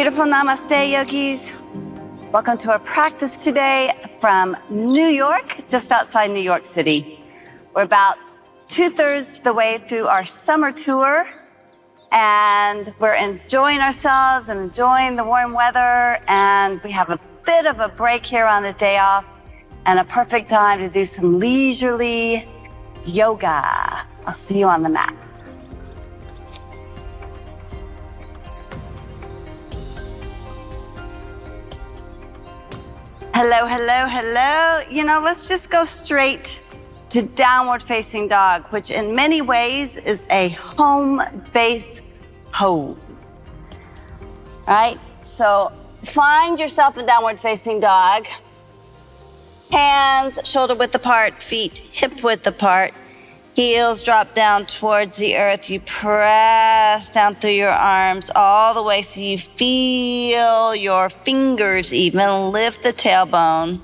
Beautiful namaste, yogis. Welcome to our practice today from New York, just outside New York City. We're about 2/3 the way through our summer tour, and we're enjoying ourselves and enjoying the warm weather, and we have a bit of a break here on a day off and a perfect time to do some leisurely yoga. I'll see you on the mat. Hello, hello, hello. Let's just go straight to downward facing dog, which in many ways is a home base pose, right? So find yourself in downward facing dog. Hands shoulder width apart, feet hip width apart. Heels drop down towards the earth. You press down through your arms all the way so you feel your fingers even. Lift the tailbone.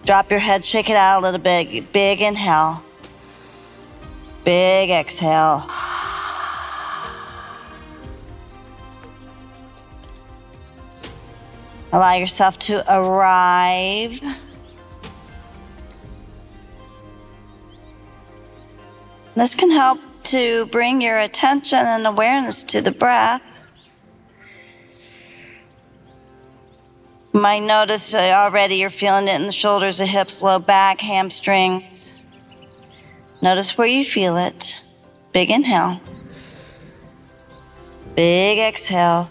Drop your head, shake it out a little bit. Big inhale. Big exhale. Allow yourself to arrive. This can help to bring your attention and awareness to the breath. You might notice already you're feeling it in the shoulders, the hips, low back, hamstrings. Notice where you feel it. Big inhale. Big exhale.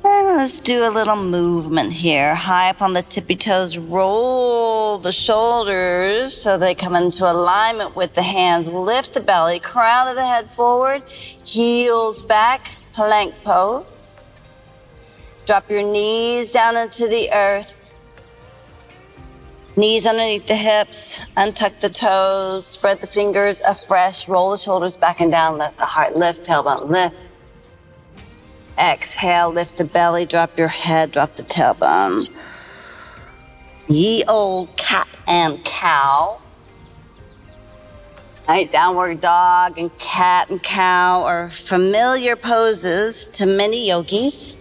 And let's do a little movement here. High up on the tippy toes, roll the shoulders so they come into alignment with the hands. Lift the belly, crown of the head forward, heels back, plank pose. Drop your knees down into the earth. Knees underneath the hips, untuck the toes, spread the fingers afresh, roll the shoulders back and down, let the heart lift, tailbone lift. Exhale, lift the belly, drop your head, drop the tailbone. Ye old cat and cow. Right, downward dog and cat and cow are familiar poses to many yogis.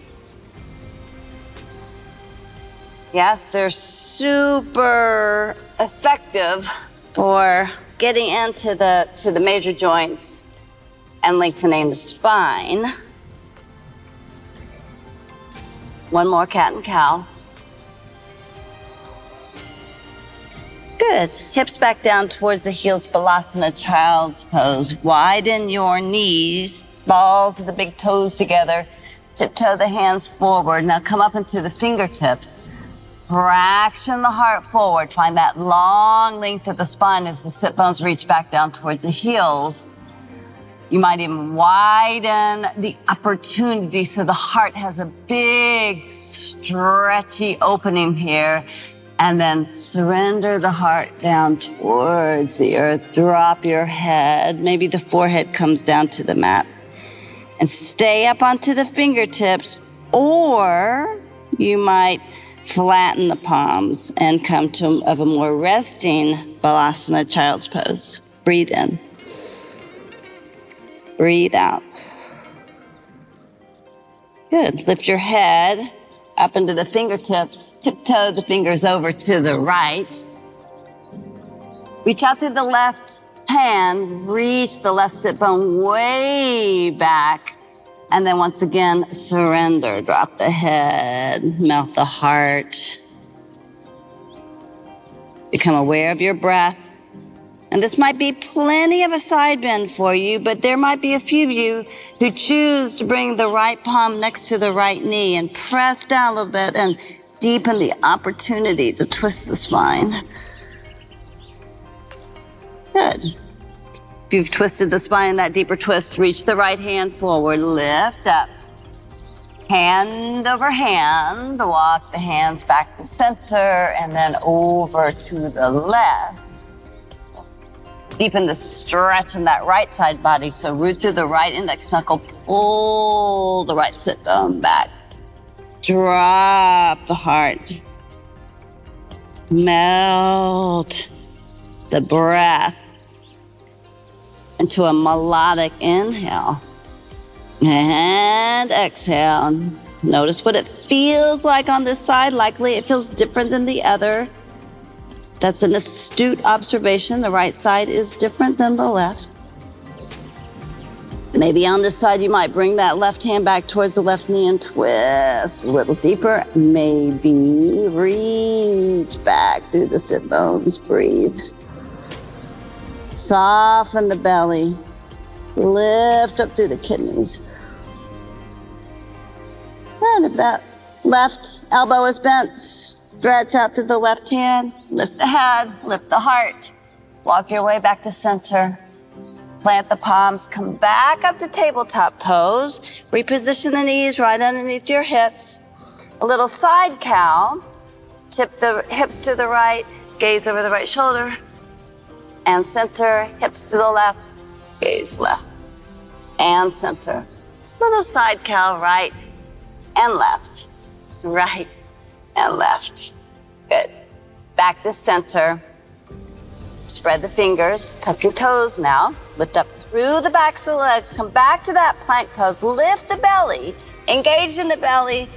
Yes, they're super effective for getting into the major joints and lengthening the spine. One more cat and cow. Good. Hips back down towards the heels, Balasana, child's pose. Widen your knees, balls of the big toes together. Tiptoe the hands forward. Now come up into the fingertips. Traction the heart forward. Find that long length of the spine as the sit bones reach back down towards the heels. You might even widen the opportunity so the heart has a big, stretchy opening here. And then surrender the heart down towards the earth. Drop your head. Maybe the forehead comes down to the mat. And stay up onto the fingertips. Or you might flatten the palms and come to a more resting Balasana, child's pose. Breathe in. Breathe out. Good. Lift your head up into the fingertips. Tiptoe the fingers over to the right. Reach out through the left hand. Reach the left sit bone way back. And then once again, surrender. Drop the head. Melt the heart. Become aware of your breath. And this might be plenty of a side bend for you, but there might be a few of you who choose to bring the right palm next to the right knee and press down a little bit and deepen the opportunity to twist the spine. Good. If you've twisted the spine in that deeper twist, reach the right hand forward, lift up. Hand over hand, walk the hands back to center and then over to the left. Deepen the stretch in that right side body. So root through the right index knuckle, pull the right sit bone back. Drop the heart. Melt the breath into a melodic inhale. And exhale. Notice what it feels like on this side. Likely it feels different than the other. That's an astute observation. The right side is different than the left. Maybe on this side, you might bring that left hand back towards the left knee and twist a little deeper. Maybe reach back through the sit bones. Breathe. Soften the belly. Lift up through the kidneys. And if that left elbow is bent, stretch out through the left hand. Lift the head, lift the heart. Walk your way back to center. Plant the palms, come back up to tabletop pose. Reposition the knees right underneath your hips. A little side cow. Tip the hips to the right, gaze over the right shoulder. And center, hips to the left, gaze left. And center. Little side cow, right and left. Right and left. Good. Back to center. Spread the fingers, tuck your toes now. Lift up through the backs of the legs. Come back to that plank pose. Lift the belly. Engage in the belly,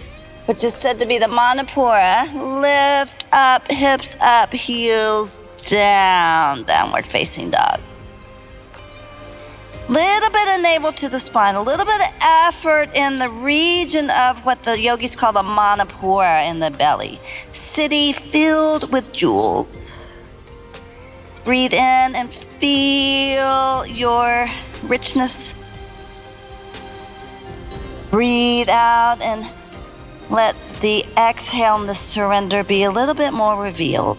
which is said to be the manipura. Lift up, hips up, heels down. Downward facing dog. Little bit of navel to the spine. A little bit of effort in the region of what the yogis call the manipura in the belly. City filled with jewels. Breathe in and feel your richness. Breathe out and let the exhale and the surrender be a little bit more revealed.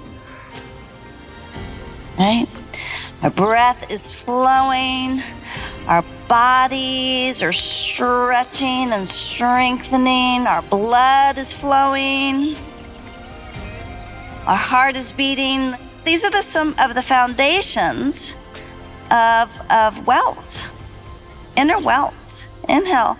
Right? Our breath is flowing. Our bodies are stretching and strengthening. Our blood is flowing. Our heart is beating. These are some of the foundations of wealth, inner wealth. Inhale,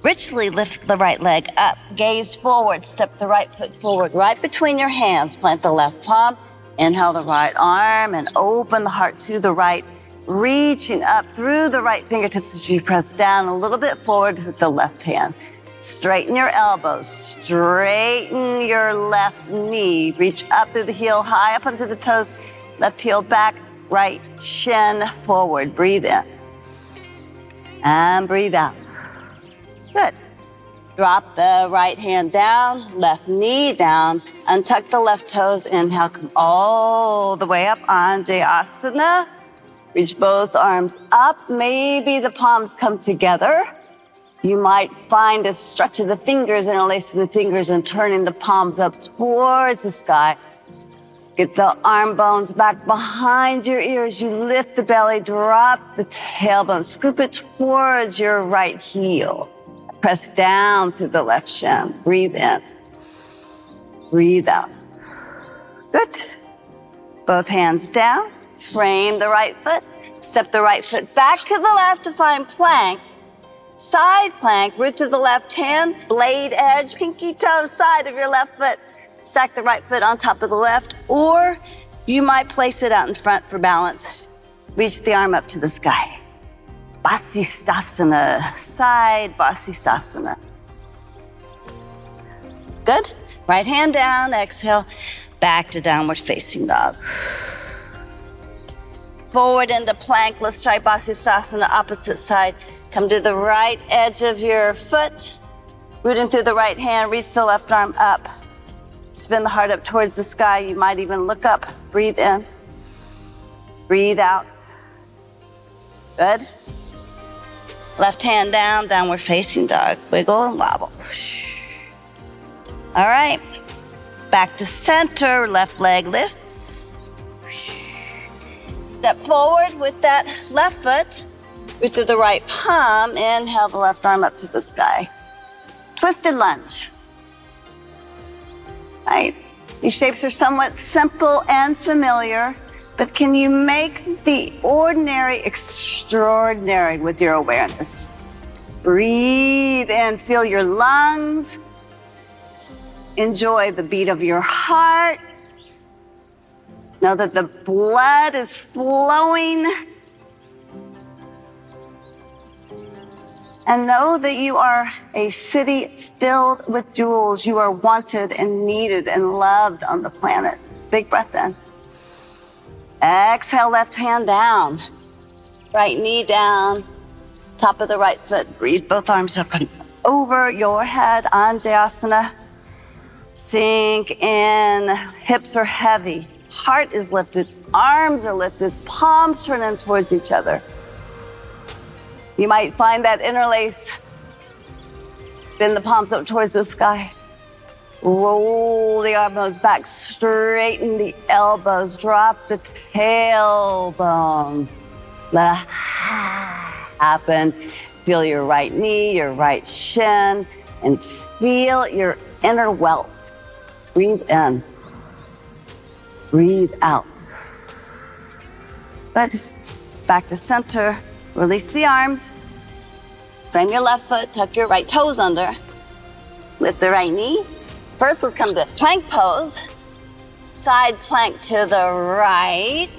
richly lift the right leg up, gaze forward, step the right foot forward, right between your hands, plant the left palm, inhale the right arm and open the heart to the right, reaching up through the right fingertips as you press down a little bit forward with the left hand. Straighten your elbows, straighten your left knee, reach up through the heel, high up onto the toes, left heel back, right shin forward. Breathe in and breathe out. Good. Drop the right hand down, left knee down, untuck the left toes, inhale, come all the way up, Anjayasana. Reach both arms up, maybe the palms come together. You might find a stretch of the fingers, interlacing the fingers and turning the palms up towards the sky. Get the arm bones back behind your ears. You lift the belly, drop the tailbone, scoop it towards your right heel. Press down through the left shin. Breathe in. Breathe out. Good. Both hands down. Frame the right foot. Step the right foot back to the left to find plank. Side plank, root to the left hand, blade edge, pinky toe, side of your left foot. Stack the right foot on top of the left, or you might place it out in front for balance. Reach the arm up to the sky. Vasisthasana, side Vasisthasana. Good. Right hand down, exhale, back to downward facing dog. Forward into plank, let's try Vasisthasana, opposite side. Come to the right edge of your foot, rooting through the right hand, reach the left arm up. Spin the heart up towards the sky. You might even look up. Breathe in. Breathe out. Good. Left hand down, downward facing dog. Wiggle and wobble. All right. Back to center, left leg lifts. Step forward with that left foot. Root through the right palm. Inhale the left arm up to the sky. Twisted lunge. Right? These shapes are somewhat simple and familiar, but can you make the ordinary extraordinary with your awareness? Breathe in, feel your lungs. Enjoy the beat of your heart. Know that the blood is flowing. And know that you are a city filled with jewels. You are wanted and needed and loved on the planet. Big breath in. Exhale, left hand down. Right knee down. Top of the right foot. Breathe both arms up and over your head. Anjayasana. Sink in. Hips are heavy. Heart is lifted. Arms are lifted. Palms turn in towards each other. You might find that interlace. Spin the palms up towards the sky. Roll the elbows back. Straighten the elbows. Drop the tailbone. Let it happen. Feel your right knee, your right shin, and feel your inner wealth. Breathe in. Breathe out. Good. Back to center. Release the arms. Frame your left foot. Tuck your right toes under. Lift the right knee. First, let's come to plank pose. Side plank to the right.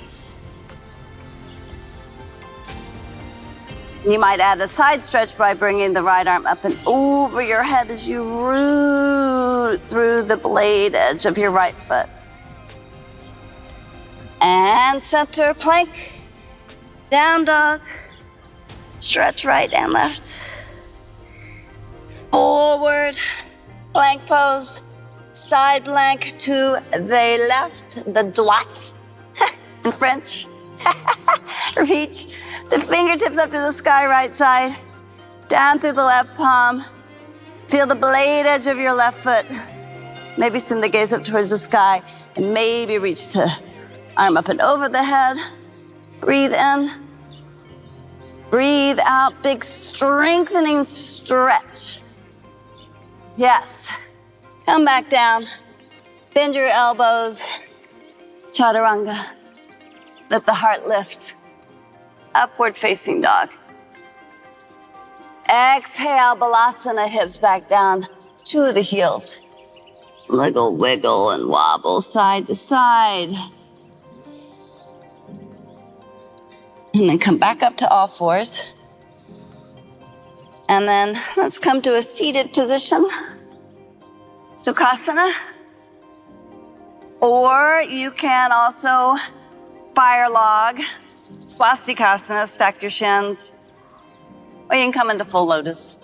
You might add a side stretch by bringing the right arm up and over your head as you root through the blade edge of your right foot. And center plank. Down dog. Stretch right and left. Forward, plank pose. Side plank to the left, the droite in French. Reach the fingertips up to the sky, right side. Down through the left palm. Feel the blade edge of your left foot. Maybe send the gaze up towards the sky and maybe reach to arm up and over the head. Breathe in. Breathe out, big strengthening stretch. Yes. Come back down. Bend your elbows. Chaturanga. Let the heart lift. Upward facing dog. Exhale, balasana, hips back down to the heels. Little wiggle and wobble side to side. And then come back up to all fours. And then let's come to a seated position. Sukhasana. Or you can also fire log, swastikasana, stack your shins. Or you can come into full lotus.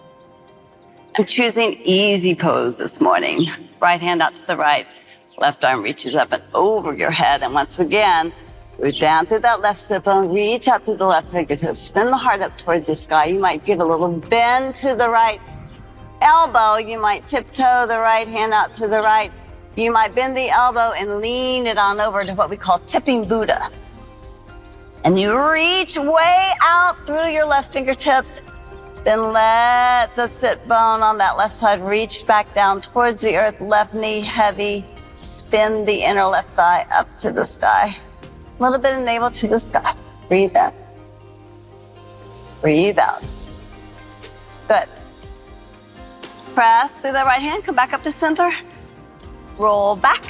I'm choosing easy pose this morning. Right hand out to the right. Left arm reaches up and over your head. And once again, root down through that left sit bone, reach out through the left fingertips, spin the heart up towards the sky. You might give a little bend to the right elbow. You might tiptoe the right hand out to the right. You might bend the elbow and lean it on over to what we call tipping Buddha. And you reach way out through your left fingertips. Then let the sit bone on that left side reach back down towards the earth. Left knee heavy. Spin the inner left thigh up to the sky. A little bit of navel to the sky. Breathe in. Breathe out. Good. Press through the right hand. Come back up to center. Roll back.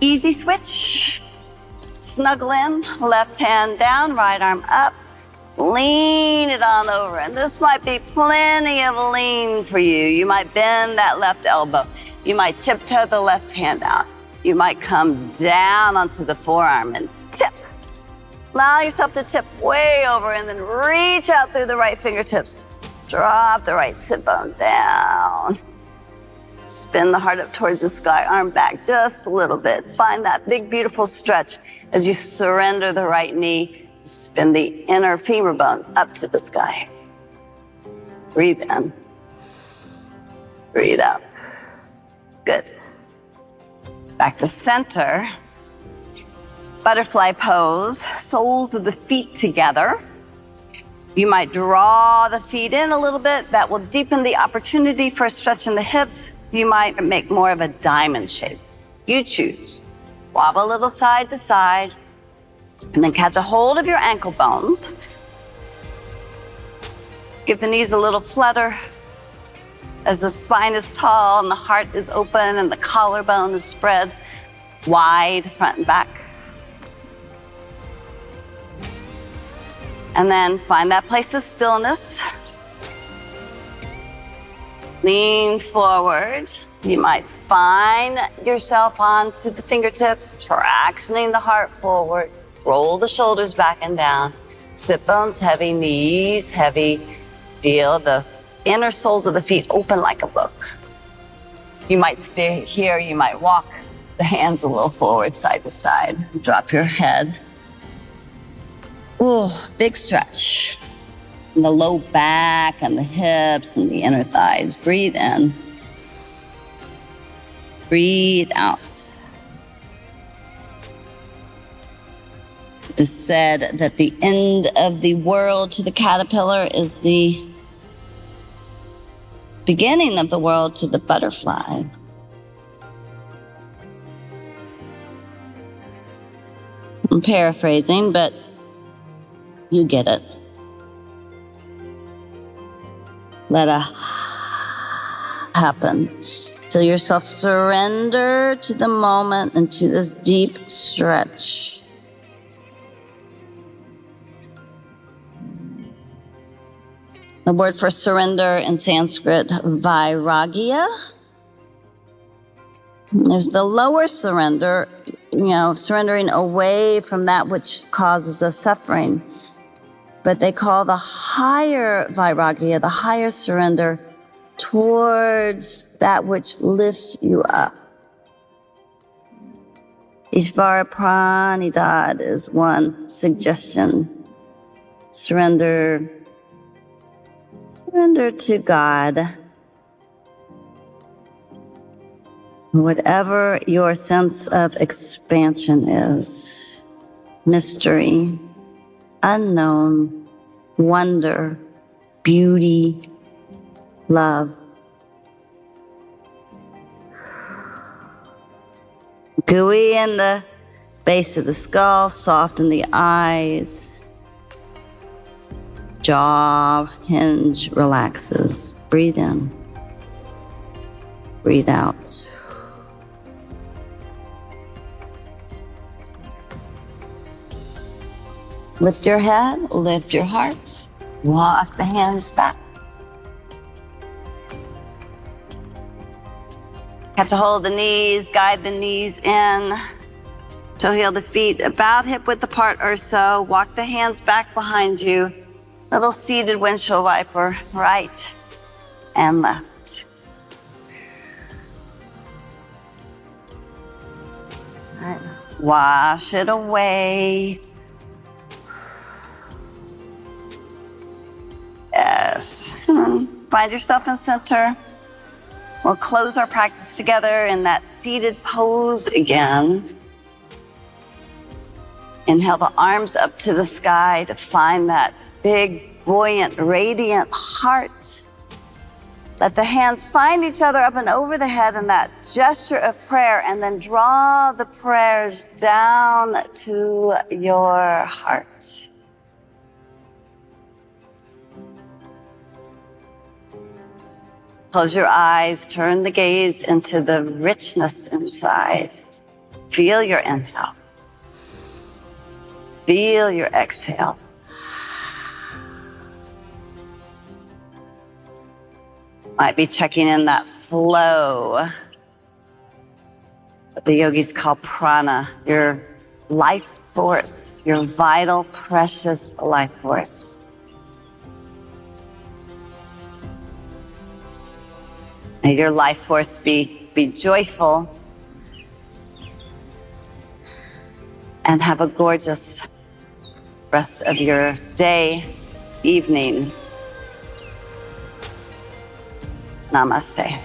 Easy switch. Snuggle in. Left hand down. Right arm up. Lean it on over. And this might be plenty of lean for you. You might bend that left elbow. You might tiptoe the left hand out. You might come down onto the forearm and tip. Allow yourself to tip way over and then reach out through the right fingertips. Drop the right sit bone down. Spin the heart up towards the sky, arm back just a little bit. Find that big, beautiful stretch as you surrender the right knee. Spin the inner femur bone up to the sky. Breathe in. Breathe out. Good. Back to center. Butterfly pose, soles of the feet together. You might draw the feet in a little bit. That will deepen the opportunity for a stretch in the hips. You might make more of a diamond shape. You choose. Wobble a little side to side, and then catch a hold of your ankle bones. Give the knees a little flutter as the spine is tall and the heart is open and the collarbone is spread wide, front and back. And then find that place of stillness. Lean forward. You might find yourself onto the fingertips, tractioning the heart forward. Roll the shoulders back and down. Sit bones heavy, knees heavy. Feel the inner soles of the feet open like a book. You might stay here, you might walk the hands a little forward, side to side. Drop your head. Ooh, big stretch. And the low back and the hips and the inner thighs. Breathe in. Breathe out. It is said that the end of the world to the caterpillar is the beginning of the world to the butterfly. I'm paraphrasing, but you get it. Let it happen. Feel yourself surrender to the moment and to this deep stretch. The word for surrender in Sanskrit, vairagya. There's the lower surrender, surrendering away from that which causes us suffering. But they call the higher vairagya, the higher surrender, towards that which lifts you up. Ishvara Pranidhad is one suggestion. Surrender to God. Whatever your sense of expansion is, mystery, unknown, wonder, beauty, love. Gooey in the base of the skull, soft in the eyes. Jaw hinge relaxes. Breathe in. Breathe out. Lift your head, lift your heart. Walk the hands back. Catch a hold of the knees, guide the knees in. Toe heel the feet about hip width apart or so. Walk the hands back behind you. Little seated windshield wiper, right and left. All right. Wash it away. Yes. Find yourself in center. We'll close our practice together in that seated pose again. Inhale the arms up to the sky to find that big, buoyant, radiant heart. Let the hands find each other up and over the head in that gesture of prayer, and then draw the prayers down to your heart. Close your eyes, turn the gaze into the richness inside. Feel your inhale. Feel your exhale. Might be checking in that flow, what the yogis call prana, your life force, your vital, precious life force. May your life force be joyful and have a gorgeous rest of your day, evening. Namaste.